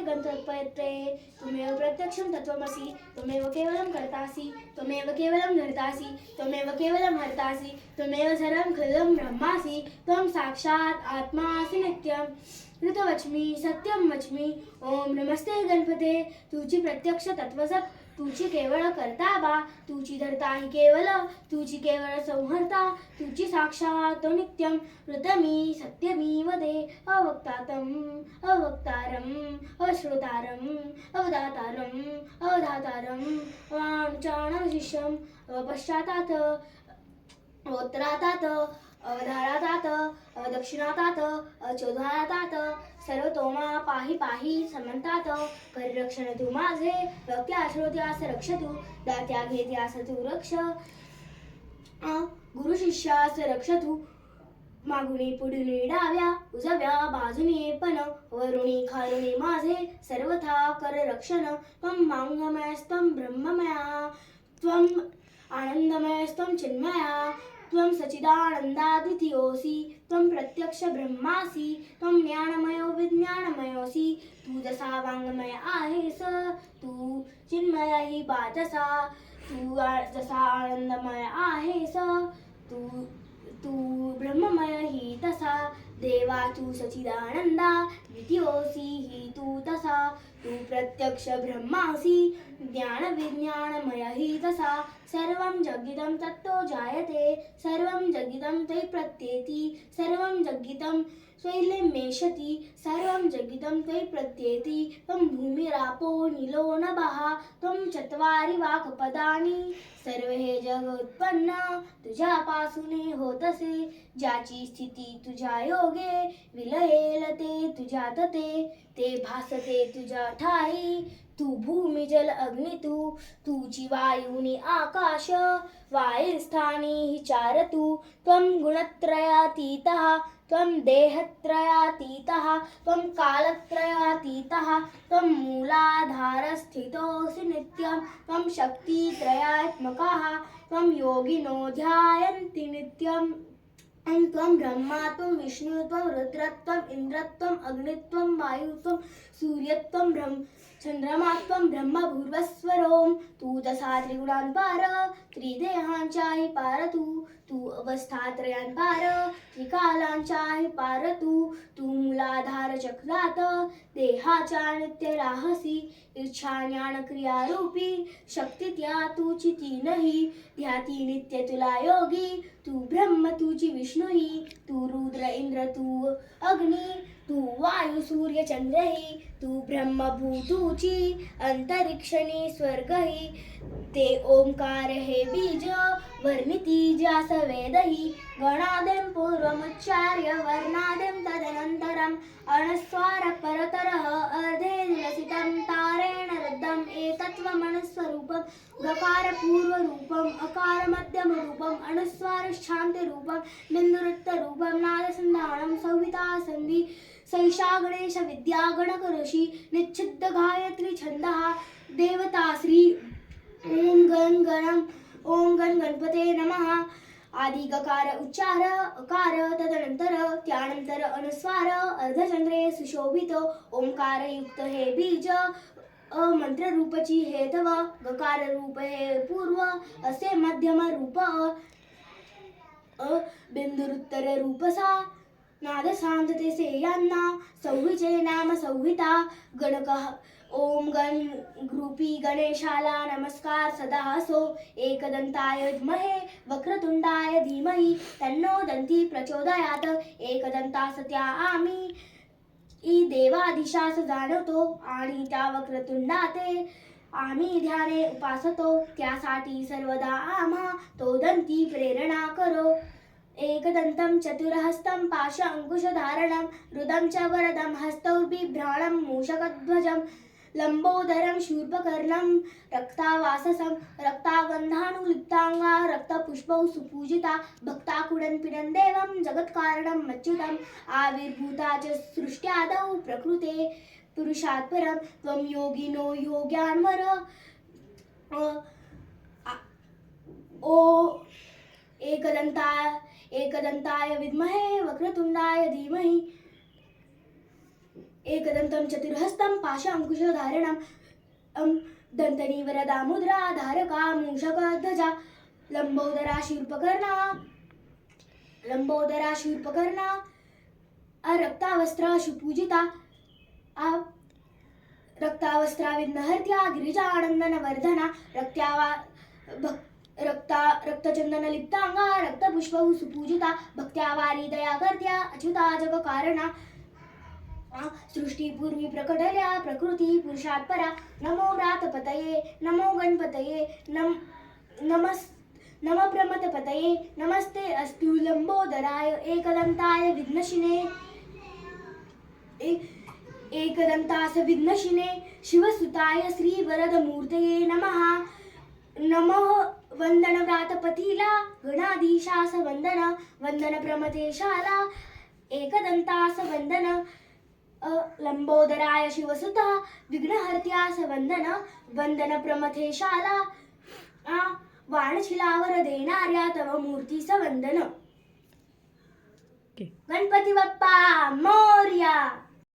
एकं तत्पयत्रे त्वमेव प्रत्यक्षं तत्त्वमसि त्वमेव केवलं कर्तासि त्वमेव केवलं धर्तासि त्वमेव केवलं हर्तासि त्वमेव सर्वं खलु ब्रह्मासि त्वं साक्षात् आत्मासि नित्यं ऋतवच्मि सत्यं वच्मि ओम नमस्ते गणपते तुझी प्रत्यक्ष तत्वसत तुझी केवळ करता बा तुझी धरता ही केवल तुझी केवळ संहर्ता तुझी साक्षात नित्यं ऋतमी सत्यमी वदे अवक्तातम अवक्तारम अश्रुतारम अवदातारम अवधातारम वाणचाणशिष्यम अवपश्चातात अवोत्तरातात अवधारातात अवदक्षिणातात अचोधारातात सर्वतोमा पाहि पाहि समंतात परिरक्षण तू माझे वक्त्या श्रोत्यास रक्ष तू दात्या घेत्यास तू रक्ष गुरु शिष्यास रक्ष तू मागुनी पुढुनी डाव्या उजव्या बाजूने पण वरुणी खालुनी माझे सर्वथा कर रक्षण त्वं मांगमयस्त्वं ब्रह्ममया त्वं आनंदमयस्त्वं चिन्मया त्वं सच्चिदानन्दाद्वितीयोऽसि त्वं प्रत्यक्ष ब्रह्मासि त्वं ज्ञानमयो विज्ञानमयोऽसि तू जसा वाङ्मय आहेस तू चिन्मय ही बातसा तू जसा आनंदमय आहेस तू तू ब्रह्ममय ही तसा देवा तू सच्चिदानंदा द्वितीयोऽसि ही तू तसा तू प्रत्यक्ष ब्रह्मासि ज्ञान विज्ञानमय ही तसा सर्वं जगितं तत्तो जायते सर्वं जगितं त्वयि प्रत्येति सर्वं जगितं स्वैर्लिमेषति सर्वं जगितं त्वयि प्रत्येति त्वं भूमिरापो नीलो नभः त्वं चत्वारि वाक्पदानि सर्व हे जग उत्पन्न तुझ्यापासून होतसे ज्याची स्थिती तुझ्या योगे विलयेल ते तुझ्यात ते भासते तुझ्या ठाई तू भूमी जल अग्नि तुझी वायुनी आकाश वायुस्थानी हि चार त्वं गुणत्रयातीतः त्वं देहत्रयातीतः त्वं कालत्रयातीतः त्वं मूलाधारस्थितोऽसि नित्यं त्वं शक्तित्रयात्मकः त्वं योगिनो ध्यायन्ति नित्यं त्वं ब्रह्मा त्वं विष्णु त्वं रुद्रत्वं इन्द्रत्वं अग्नित्वं वायुत्वं सूर्यत्वं चंद्रमा त्वं ब्रह्म भूर्वस्वरोम तू तसा त्रिगुणां पार त्रिदेहांच्याही पार तू अवस्थात्रयां पार त्रिकालांच्याही पार तू मूलाधार चक्रात देहाच्या नित्य राहसी इच्छा ज्ञान क्रिया रूपी शक्ती त्या तुची ती नाही ध्याती नित्य तुला योगी तू ब्रह्म तुझी विष्णू ही तू रुद्र इंद्र तू अग्नी तू वायू सूर्य चंद्र ही तू ब्रह्मभूतूची अंतरिक्षणी स्वर्ग ही ते ओंकार हे बीज वर्णिती ज्यास वेद ही गणादिं पूर्वमुच्चार्य वर्णादिं तदनन्तरम् अणस्वार परतरः अर्धे निरसितं तारेण रुद्धम् एतत्त्वमणुस्वरूपं गकार पूर्वरूपम् अकार मध्यमरूपम् अनुस्वार शान्तिरूपं बिन्दुरुत्तरूपं नादसन्धानं संहिता संधि सैषा गणेश विद्या गणक ऋषी निच्छिद्द गायत्री छंदः देवता श्री ओम गण गणपते नमः आदि गकार उच्चार अकार तदनंतर त्यानंतर अनुस्वार अर्धचंद्रे सुशोभित ओंकार युक्त हे बीज मंत्र रूपची हे तव गकार रूप हे पूर्व असे मध्यम रूप बिंदुरुत्तर रूपसा नाद शांतते से यांना संहिचे नाम संहिता गणक ओम गण ग्रुपी गणेशाला नमस्कार सदा असो एकदंताय विद्महे वक्रतुंडाय धीमहि तन्नो दंती प्रचोदयात एकदंतास त्या आम्ही देवाधीशास जाणवतो आणि त्या वक्रतुंडाते आम्ही ध्याने उपासतो त्यासाठी सर्वदा आम्हा तो दंती प्रेरणा करो एकदंतं चतुरहस्तं पाश अंकुशधारणं रुदं च वरदं हस्तौ बिभ्राणं मूषकध्वजं लंबोदरं शूर्पकर्णं रक्तावाससं रक्तागन्धानुलिप्तांगा रक्तपुष्पौ सुपूजिता भक्ताकुडन्पिडं देवं जगत्कारणं मच्युतम् आविर्भूता च सृष्ट्यादौ प्रकृते पुरुषात् परं त्वं योगिनो योग्यान्वर ओ एकदंताय विद्महे वक्रतुंडाय धीमहि एकदन्तं चतुर्हस्तं पाशाङ्कुशधारणं दन्तनीवरदा मुद्रा धारका मूषकध्वजा लंबोदरा शूर्पकर्णा रक्तावस्त्रा सुपूजिता रक्तावस्त्रा विघ्नहर्त्या गिरिजानन्दनवर्धना रक्तचन्दनलिप्ताङ्गा रक्तपुष्पौ सुपूजिता भक्त्या वारी दया कर्त्या अच्युता जगकारणा सृष्टिपूर्वी प्रकटल्या प्रकृती पुरुषात् परा नमो व्रातपतये नमो गणपतये नम प्रमथपतये नमस्ते अस्तु लंबोदराय एकदन्ताय विघ्नशिने एकदन्तास विघ्नशिने शिवसुताय श्रीवरदमूर्तये नमः वंदन व्रातपतीला गणाधीशास वंदन प्रमथेशाला एकदन्तास वंदन लंबोदराय शिवसुता विघ्नहर्त्यास वंदन प्रमथेशाला वाणशिलावर देणाऱ्या तव मूर्तीस वंदन. गणपती बाप्पा मोरया.